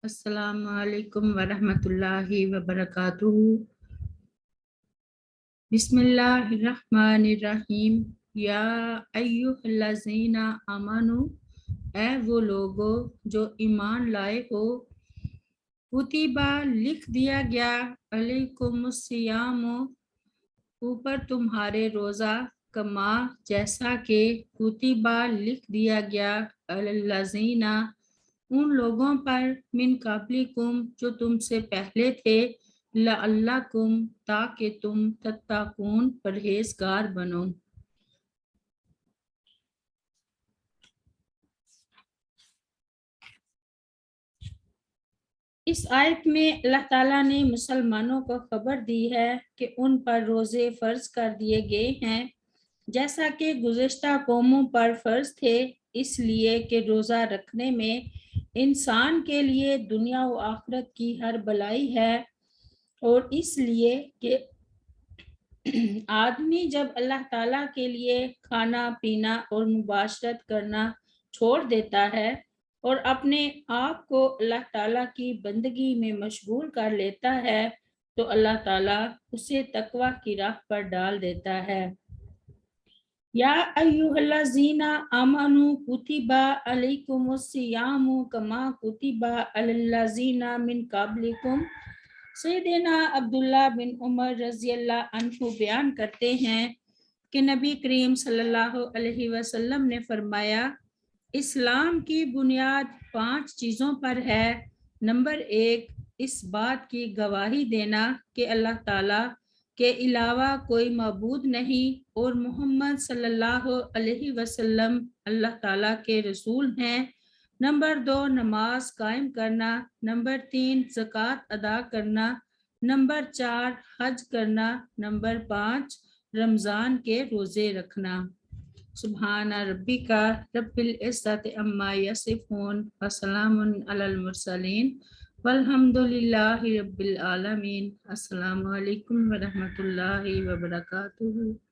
السلام علیکم ورحمۃ اللہ وبرکاتہ۔ بسم اللہ الرحمن الرحیم۔ یا ایھا الذین آمنو، اے وہ لوگو جو ایمان لائے ہو، کتبہ لکھ دیا گیا، علیکم الصیام اوپر تمہارے روزہ، کما جیسا کہ کتبہ لکھ دیا گیا، علی الذین ان لوگوں پر، من قبلکم جو تم سے پہلے تھے، لعلکم تاکہ تم تتقون پرہیزگار بنو۔ اس آیت میں اللہ تعالیٰ نے مسلمانوں کو خبر دی ہے کہ ان پر روزے فرض کر دیے گئے ہیں، جیسا کہ گزشتہ قوموں پر فرض تھے، اس لیے کہ روزہ رکھنے میں انسان کے لیے دنیا و آخرت کی ہر بھلائی ہے، اور اس لیے کہ آدمی جب اللہ تعالیٰ کے لیے کھانا پینا اور مباشرت کرنا چھوڑ دیتا ہے اور اپنے آپ کو اللہ تعالیٰ کی بندگی میں مشغول کر لیتا ہے تو اللہ تعالیٰ اسے تقوی کی راہ پر ڈال دیتا ہے۔ یا ایھا الذین آمنوا کتب علیکم الصیام کما کتب علی الذین من قبلکم۔ سیدنا عبداللہ بن عمر رضی اللہ عنہ بیان کرتے ہیں کہ نبی کریم صلی اللہ علیہ وسلم نے فرمایا، اسلام کی بنیاد 5 چیزوں پر ہے۔ نمبر 1، اس بات کی گواہی دینا کہ اللہ تعالیٰ کے علاوہ کوئی معبود نہیں اور محمد صلی اللہ علیہ وسلم اللہ تعالیٰ کے رسول ہیں۔ نمبر 2، نماز قائم کرنا۔ نمبر 3، زکوٰۃ ادا کرنا۔ نمبر 4، حج کرنا۔ نمبر 5، رمضان کے روزے رکھنا۔ سبحان ربک رب العزت عما یصفون وسلام علی المرسلین والحمد للہ رب العالمین۔ السلام علیکم ورحمۃ اللہ وبرکاتہ۔